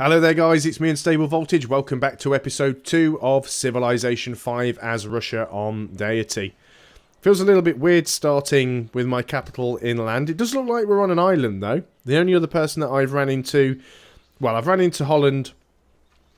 Hello there guys, it's me Unstable Voltage. Welcome back to episode 2 of Civilization 5 as Russia on Deity. Feels a little bit weird starting with my capital inland. It does look like we're on an island though. The only other person that I've ran into... Well, I've ran into Holland...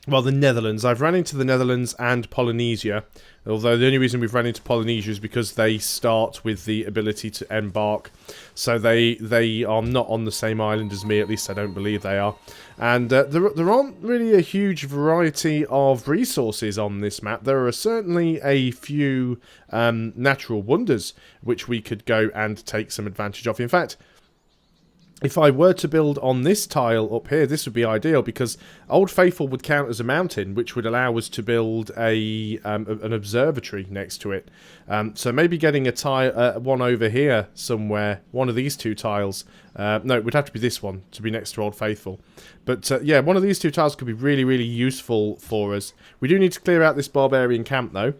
Well, the Netherlands. I've ran into the Netherlands and Polynesia. Although the only reason we've run into Polynesia is because they start with the ability to embark. So they are not on the same island as me, at least I don't believe they are. And there aren't really a huge variety of resources on this map. There are certainly a few natural wonders which we could go and take some advantage of. In fact, if I were to build on this tile up here, this would be ideal because Old Faithful would count as a mountain, which would allow us to build an observatory next to it. So maybe getting a tile, one over here somewhere, one of these two tiles. No, it would have to be this one to be next to Old Faithful. But yeah, one of these two tiles could be really, really useful for us. We do need to clear out this Barbarian camp though.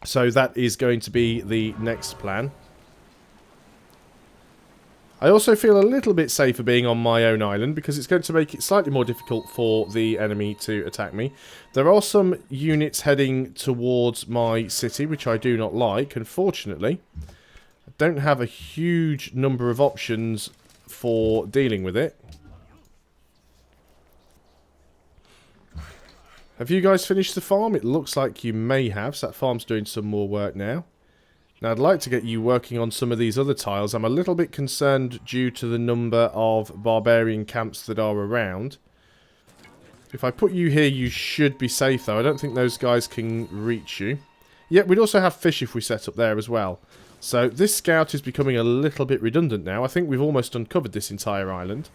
So that is going to be the next plan. I also feel a little bit safer being on my own island because it's going to make it slightly more difficult for the enemy to attack me. There are some units heading towards my city, which I do not like, unfortunately. I don't have a huge number of options for dealing with it. Have you guys finished the farm? It looks like you may have, so that farm's doing some more work now. Now, I'd like to get you working on some of these other tiles. I'm a little bit concerned due to the number of barbarian camps that are around. If I put you here, you should be safe, though. I don't think those guys can reach you. Yet, we'd also have fish if we set up there as well. So, this scout is becoming a little bit redundant now. I think we've almost uncovered this entire island.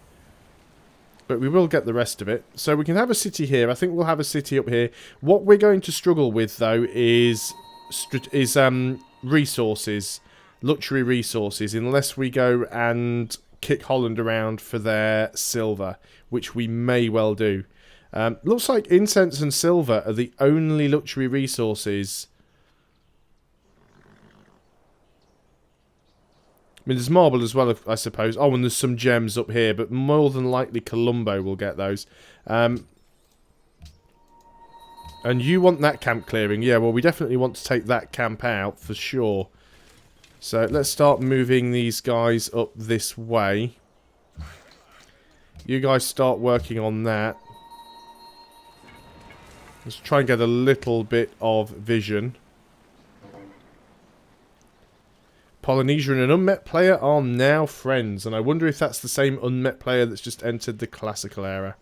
But we will get the rest of it. So, we can have a city here. I think we'll have a city up here. What we're going to struggle with, though, is resources, luxury resources, unless we go and kick Holland around for their silver, which we may well do. Looks like incense and silver are the only luxury resources. I mean, there's marble as well, I suppose. Oh, and there's some gems up here, but more than likely Colombo will get those. And you want that camp clearing. Yeah, well, we definitely want to take that camp out for sure. So let's start moving these guys up this way. You guys start working on that. Let's try and get a little bit of vision. Polynesia and an unmet player are now friends. And I wonder if that's the same unmet player that's just entered the classical era.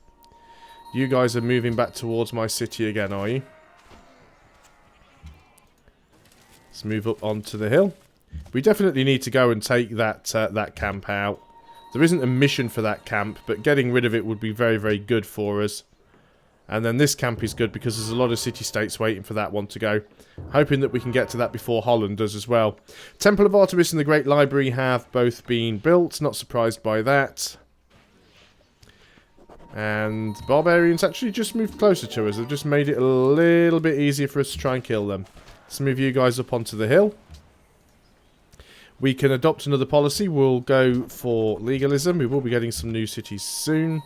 You guys are moving back towards my city again, are you? Let's move up onto the hill. We definitely need to go and take that that camp out. There isn't a mission for that camp, but getting rid of it would be very, very good for us. And then this camp is good because there's a lot of city-states waiting for that one to go. Hoping that we can get to that before Holland does as well. Temple of Artemis and the Great Library have both been built. Not surprised by that. And barbarians actually just moved closer to us. They've just made it a little bit easier for us to try and kill them. Let's move you guys up onto the hill. We can adopt another policy. We'll go for legalism. We will be getting some new cities soon.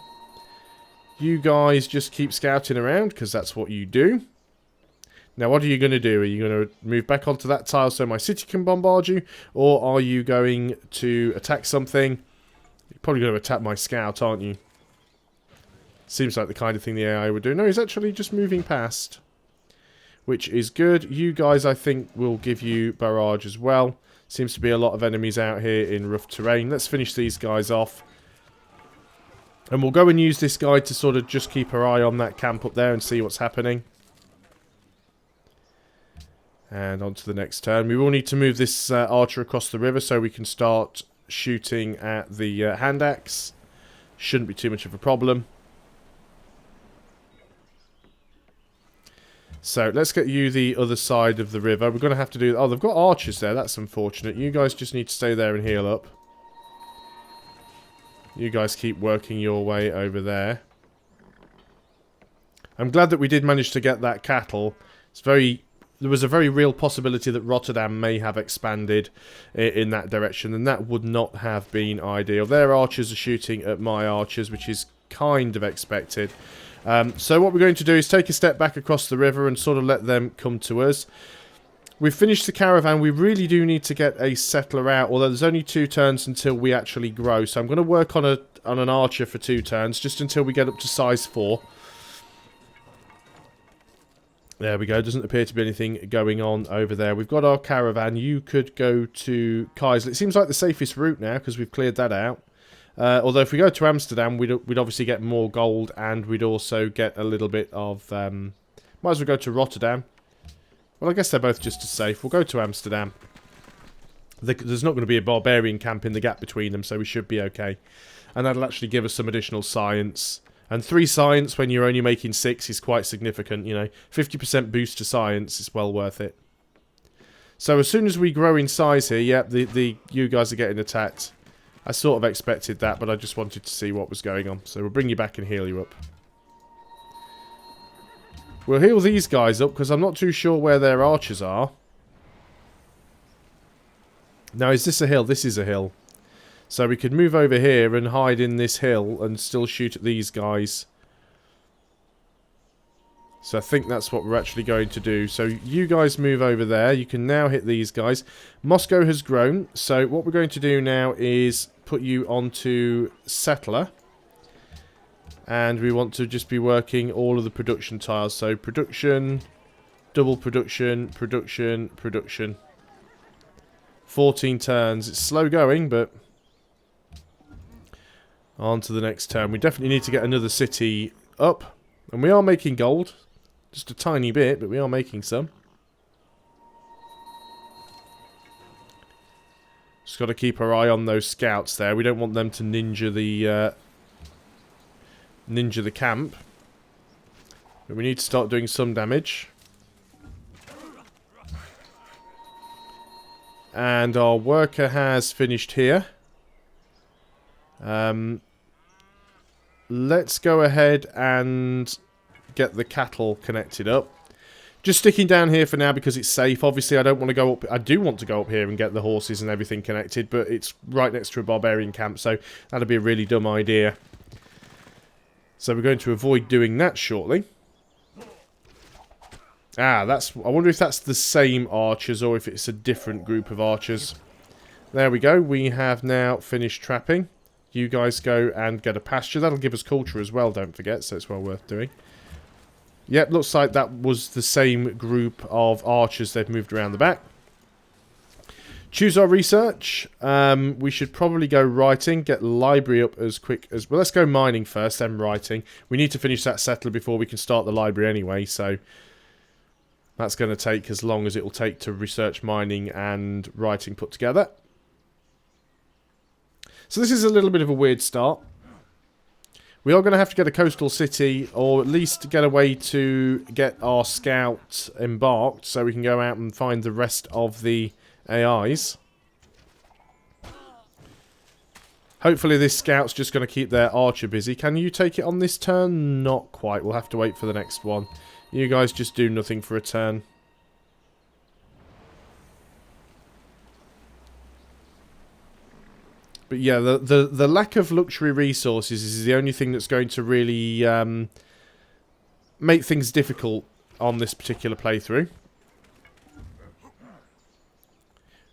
You guys just keep scouting around because that's what you do. Now, what are you going to do? Are you going to move back onto that tile so my city can bombard you? Or are you going to attack something? You're probably going to attack my scout, aren't you? Seems like the kind of thing the AI would do. No, he's actually just moving past. Which is good. You guys, I think, will give you barrage as well. Seems to be a lot of enemies out here in rough terrain. Let's finish these guys off. And we'll go and use this guy to sort of just keep our eye on that camp up there and see what's happening. And on to the next turn. We will need to move this archer across the river so we can start shooting at the hand axe. Shouldn't be too much of a problem. So, let's get you the other side of the river. We're going to have to do... Oh, they've got archers there. That's unfortunate. You guys just need to stay there and heal up. You guys keep working your way over there. I'm glad that we did manage to get that cattle. It's very... There was a very real possibility that Rotterdam may have expanded in that direction, and that would not have been ideal. Their archers are shooting at my archers, which is kind of expected. So what we're going to do is take a step back across the river and sort of let them come to us. We've finished the caravan. We really do need to get a settler out, although there's only 2 turns until we actually grow. So I'm going to work on an archer for 2 turns, just until we get up to size 4. There we go. Doesn't appear to be anything going on over there. We've got our caravan. You could go to Kaisel. It seems like the safest route now, because we've cleared that out. Although if we go to Amsterdam, we'd obviously get more gold, and we'd also get a little bit of... might as well go to Rotterdam. Well, I guess they're both just as safe. We'll go to Amsterdam. There's not going to be a barbarian camp in the gap between them, so we should be okay. And that'll actually give us some additional science. And 3 science when you're only making 6 is quite significant, you know. 50% boost to science is well worth it. So as soon as we grow in size here, yeah, you guys are getting attacked. I sort of expected that, but I just wanted to see what was going on. So we'll bring you back and heal you up. We'll heal these guys up, because I'm not too sure where their archers are. Now, is this a hill? This is a hill. So we could move over here and hide in this hill and still shoot at these guys. So I think that's what we're actually going to do. So you guys move over there. You can now hit these guys. Moscow has grown. So what we're going to do now is put you onto settler. And we want to just be working all of the production tiles. So production, double production, production, production. 14 turns. It's slow going, but on to the next turn. We definitely need to get another city up. And we are making gold. Just a tiny bit, but we are making some. Just got to keep our eye on those scouts there. We don't want them to ninja the camp. But we need to start doing some damage. And our worker has finished here. Let's go ahead and get the cattle connected up. Just sticking down here for now because it's safe. Obviously, I don't want to go up. I do want to go up here and get the horses and everything connected, but it's right next to a barbarian camp, so that'd be a really dumb idea. So we're going to avoid doing that shortly. Ah, that's... I wonder if that's the same archers or if it's a different group of archers. There we go. We have now finished trapping. You guys go and get a pasture. That'll give us culture as well, don't forget, so it's well worth doing. Yep, looks like that was the same group of archers they've moved around the back. Choose our research. We should probably go writing, get library up as quick as... Well, let's go mining first, then writing. We need to finish that settler before we can start the library anyway, so... That's going to take as long as it will take to research mining and writing put together. So this is a little bit of a weird start. We are going to have to get a coastal city, or at least get a way to get our scout embarked, so we can go out and find the rest of the AIs. Hopefully this scout's just going to keep their archer busy. Can you take it on this turn? Not quite. We'll have to wait for the next one. You guys just do nothing for a turn. But yeah, the lack of luxury resources is the only thing that's going to really make things difficult on this particular playthrough.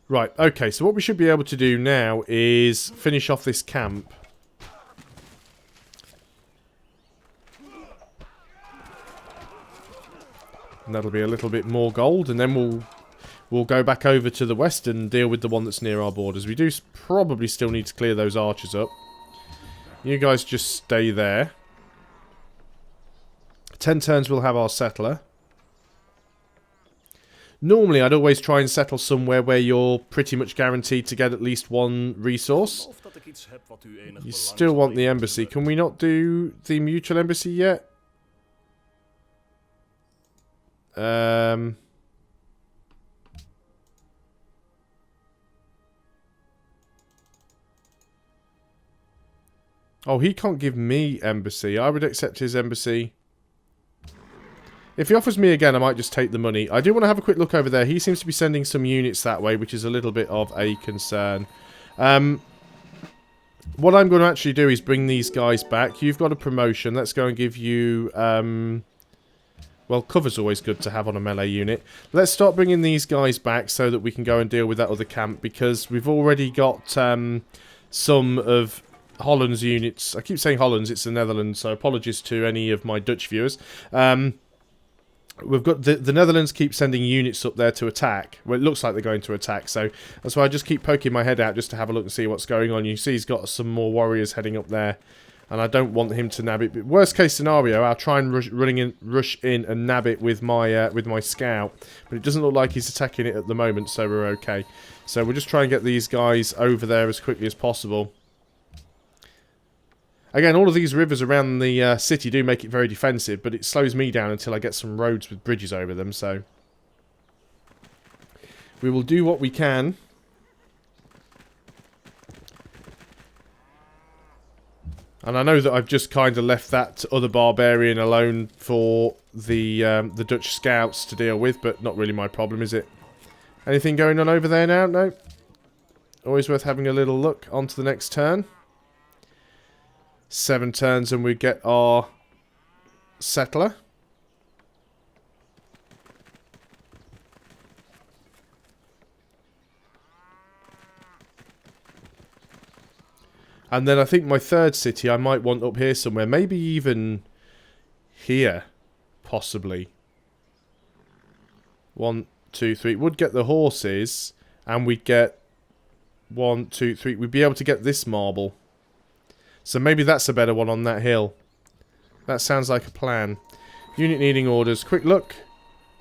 Right, okay, so what we should be able to do now is finish off this camp. And that'll be a little bit more gold, and then we'll go back over to the west and deal with the one that's near our borders. We do probably still need to clear those archers up. You guys just stay there. 10 turns we'll have our settler. Normally I'd always try and settle somewhere where you're pretty much guaranteed to get at least one resource. You still want the embassy. Can we not do the mutual embassy yet? Oh, he can't give me embassy. I would accept his embassy. If he offers me again, I might just take the money. I do want to have a quick look over there. He seems to be sending some units that way, which is a little bit of a concern. What I'm going to actually do is bring these guys back. You've got a promotion. Let's go and give you... well, cover's always good to have on a melee unit. Let's start bringing these guys back so that we can go and deal with that other camp, because we've already got some of Holland's units. I keep saying Holland's, it's the Netherlands, so apologies to any of my Dutch viewers. We've got the Netherlands keep sending units up there to attack. Well, it looks like they're going to attack, so that's why I just keep poking my head out just to have a look and see what's going on. You see he's got some more warriors heading up there, and I don't want him to nab it. But worst case scenario, I'll try and rush in and nab it with my scout. But it doesn't look like he's attacking it at the moment, so we're okay. So we'll just try and get these guys over there as quickly as possible. Again, all of these rivers around the city do make it very defensive, but it slows me down until I get some roads with bridges over them, so... we will do what we can. And I know that I've just kind of left that other barbarian alone for the Dutch scouts to deal with, but not really my problem, is it? Anything going on over there now? No? Always worth having a little look. On to the next turn. 7 turns and we get our settler. And then I think my third city I might want up here somewhere. Maybe even here. Possibly. 1, 2, 3. Would get the horses. And we'd get 1, 2, 3. We'd be able to get this marble. So maybe that's a better one on that hill. That sounds like a plan. Unit needing orders. Quick look.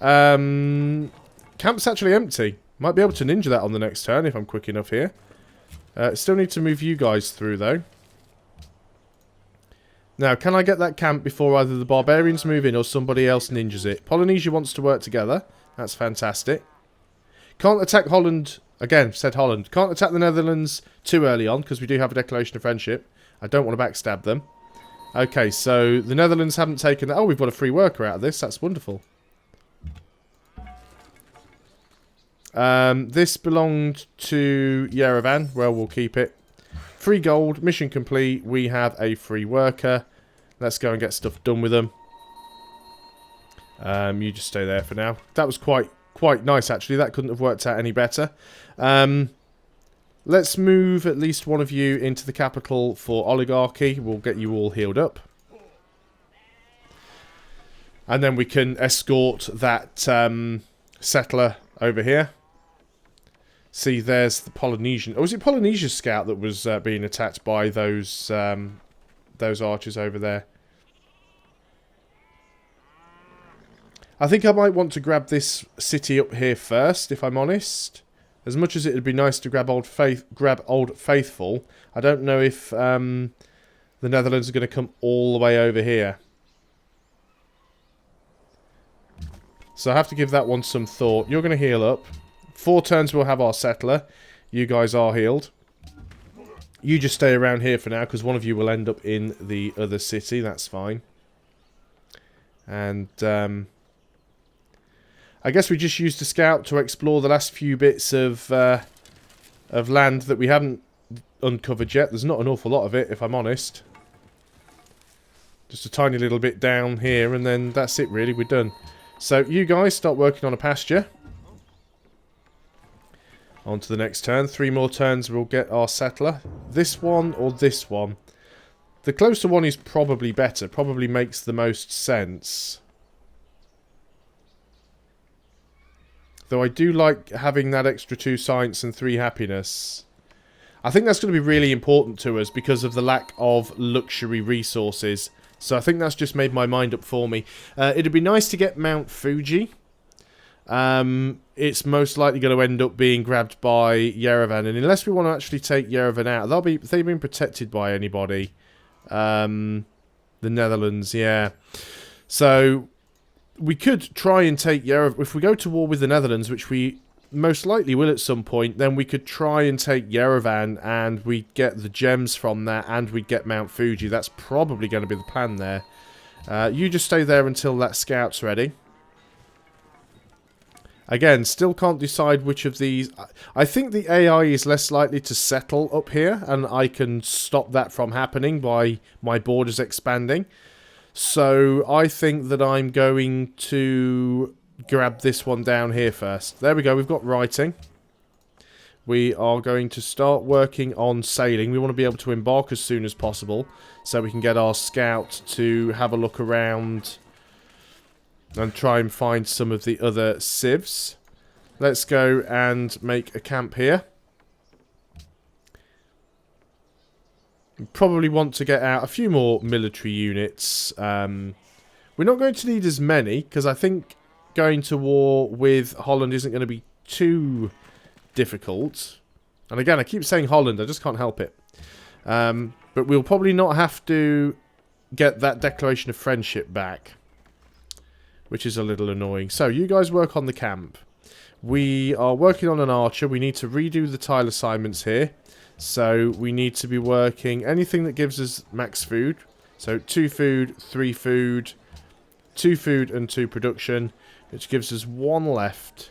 Camp's actually empty. Might be able to ninja that on the next turn if I'm quick enough here. Still need to move you guys through though. Now, can I get that camp before either the barbarians move in or somebody else ninjas it? Polynesia wants to work together. That's fantastic. Can't attack Holland. Again, said Holland. Can't attack the Netherlands too early on because we do have a declaration of friendship. I don't want to backstab them. Okay, so the Netherlands haven't taken that. Oh, we've got a free worker out of this. That's wonderful. This belonged to Yerevan. Well, we'll keep it. Free gold. Mission complete. We have a free worker. Let's go and get stuff done with them. You just stay there for now. That was quite nice, actually. That couldn't have worked out any better. Let's move at least one of you into the capital for oligarchy. We'll get you all healed up. And then we can escort that settler over here. See, there's the Polynesian. Oh, was it Polynesia's scout that was being attacked by those archers over there? I think I might want to grab this city up here first, if I'm honest. As much as it would be nice to grab Old Faithful, I don't know if the Netherlands are going to come all the way over here. So I have to give that one some thought. You're going to heal up. 4 turns we'll have our settler. You guys are healed. You just stay around here for now, because one of you will end up in the other city. That's fine. And I guess we just used a scout to explore the last few bits of land that we haven't uncovered yet. There's not an awful lot of it, if I'm honest. Just a tiny little bit down here, and then that's it really, we're done. So you guys start working on a pasture. On to the next turn. 3 more turns we'll get our settler. This one or this one? The closer one is probably better. Probably makes the most sense. Though I do like having that extra 2 science and 3 happiness. I think that's going to be really important to us because of the lack of luxury resources. So I think that's just made my mind up for me. It'd be nice to get Mount Fuji. It's most likely going to end up being grabbed by Yerevan. And unless we want to actually take Yerevan out, they've been protected by anybody. The Netherlands, yeah. So we could try and take Yerevan. If we go to war with the Netherlands, which we most likely will at some point, then we could try and take Yerevan and we'd get the gems from that and we'd get Mount Fuji. That's probably going to be the plan there. You just stay there until that scout's ready. Again, still can't decide which of these. I think the AI is less likely to settle up here, and I can stop that from happening by my borders expanding. So I think that I'm going to grab this one down here first. There we go, we've got writing. We are going to start working on sailing. We want to be able to embark as soon as possible, so we can get our scout to have a look around and try and find some of the other civs. Let's go and make a camp here. We probably want to get out a few more military units. We're not going to need as many, because I think going to war with Holland isn't going to be too difficult. And again, I keep saying Holland, I just can't help it. But we'll probably not have to get that declaration of friendship back, which is a little annoying. So, you guys work on the camp. We are working on an archer. We need to redo the tile assignments here. So, we need to be working anything that gives us max food. So, 2 food, 3 food, 2 food and 2 production, which gives us 1 left.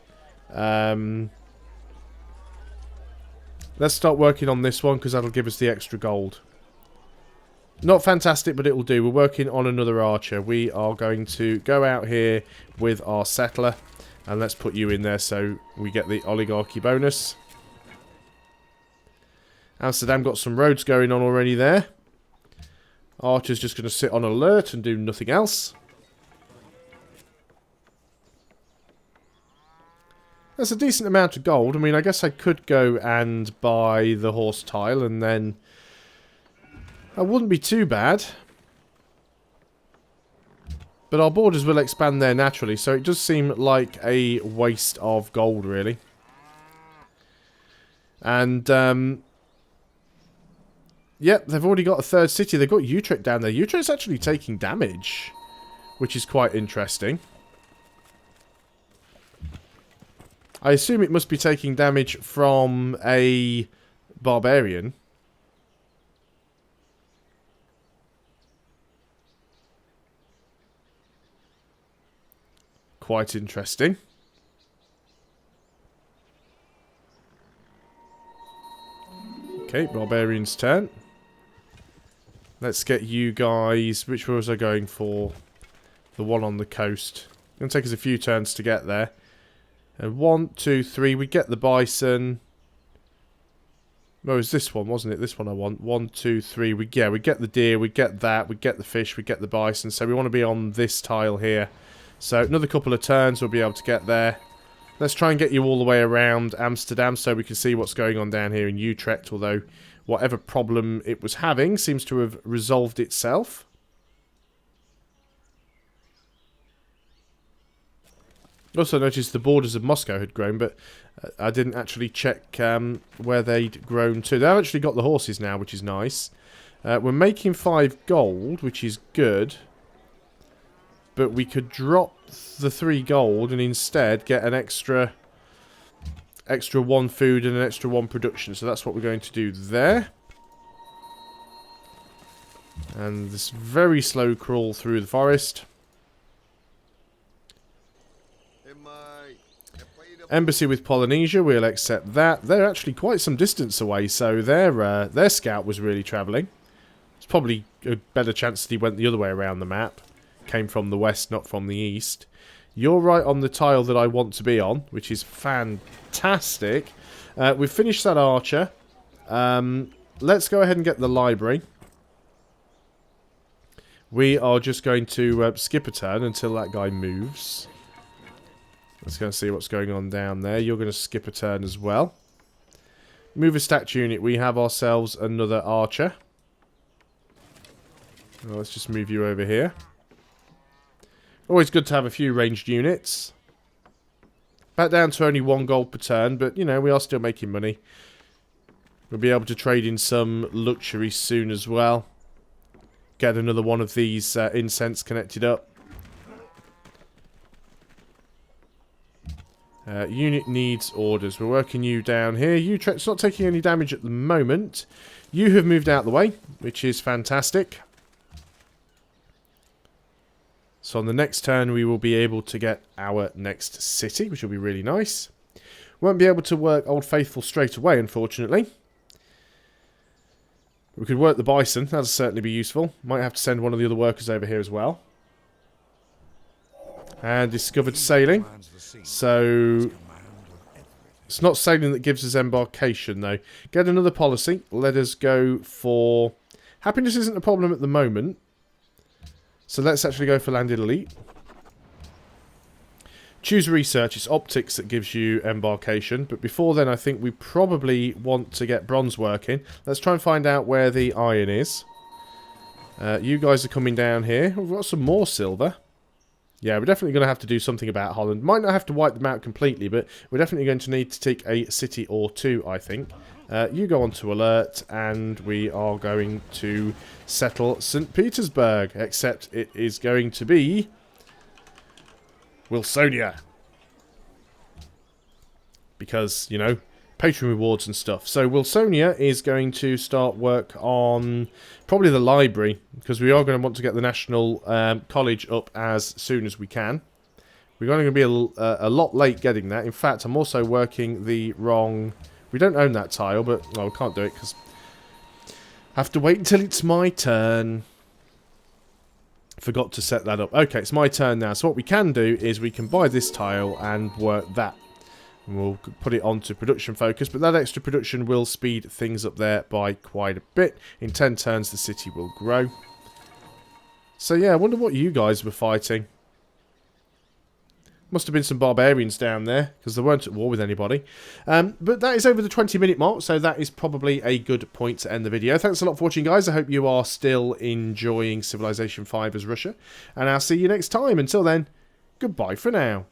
Let's start working on this one, because that'll give us the extra gold. Not fantastic, but it will do. We're working on another archer. We are going to go out here with our settler. And let's put you in there so we get the oligarchy bonus. Amsterdam got some roads going on already there. Archer's just going to sit on alert and do nothing else. That's a decent amount of gold. I mean, I guess I could go and buy the horse tile and then that wouldn't be too bad. But our borders will expand there naturally, so it does seem like a waste of gold, really. And, yep, they've already got a third city. They've got Utrecht down there. Utrecht's actually taking damage, which is quite interesting. I assume it must be taking damage from a Barbarian. Quite interesting. Okay, Barbarian's turn. Let's get you guys... Which one was I going for? The one on the coast. It's going to take us a few turns to get there. And 1, 2, 3. We get the bison. No, it was this one, wasn't it? This one I want. 1, 2, 3. We get the deer. We get that. We get the fish. We get the bison. So we want to be on this tile here. So another couple of turns we'll be able to get there. Let's try and get you all the way around Amsterdam so we can see what's going on down here in Utrecht. Although whatever problem it was having seems to have resolved itself. Also noticed the borders of Moscow had grown, but I didn't actually check where they'd grown to. They've actually got the horses now, which is nice. We're making 5 gold, which is good. But we could drop the 3 gold and instead get an extra 1 food and an extra 1 production. So that's what we're going to do there. And this very slow crawl through the forest. Embassy with Polynesia, we'll accept that. They're actually quite some distance away, so their scout was really travelling. It's probably a better chance that he went the other way around the map. Came from the west, not from the east. You're right on the tile that I want to be on, which is fantastic. We've finished that archer. Let's go ahead and get the library. We are just going to skip a turn until that guy moves. Let's go and see what's going on down there. You're going to skip a turn as well. Move a stat unit. We have ourselves another archer. Well, let's just move you over here. Always good to have a few ranged units. Back down to only 1 gold per turn, but, you know, we are still making money. We'll be able to trade in some luxury soon as well. Get another one of these incense connected up. Unit needs orders. We're working you down here. Utrecht's not taking any damage at the moment. You have moved out the way, which is fantastic. So on the next turn we will be able to get our next city, which will be really nice. Won't be able to work Old Faithful straight away, unfortunately. We could work the Bison, that'll certainly be useful. Might have to send one of the other workers over here as well. And discovered sailing. So it's not sailing that gives us embarkation though. Get another policy. Let us go for... Happiness isn't a problem at the moment. So let's actually go for landed elite. Choose research. It's optics that gives you embarkation. But before then, I think we probably want to get bronze working. Let's try and find out where the iron is. You guys are coming down here. We've got some more silver. Yeah, we're definitely going to have to do something about Holland. Might not have to wipe them out completely, but we're definitely going to need to take a city or two, I think. You go on to alert, and we are going to settle St. Petersburg. Except it is going to be... Wilsonia. Because, you know, patron rewards and stuff. So Wilsonia is going to start work on probably the library, because we are going to want to get the National College up as soon as we can. We're going to be a lot late getting that. In fact, I'm also working the wrong... We don't own that tile, but... Well, we can't do it because... I have to wait until it's my turn. Forgot to set that up. Okay, it's my turn now. So what we can do is we can buy this tile and work that. And we'll put it onto production focus, but that extra production will speed things up there by quite a bit. In 10 turns, the city will grow. So yeah, I wonder what you guys were fighting. Must have been some barbarians down there, because they weren't at war with anybody. But that is over the 20-minute mark, so that is probably a good point to end the video. Thanks a lot for watching, guys. I hope you are still enjoying Civilization 5 as Russia. And I'll see you next time. Until then, goodbye for now.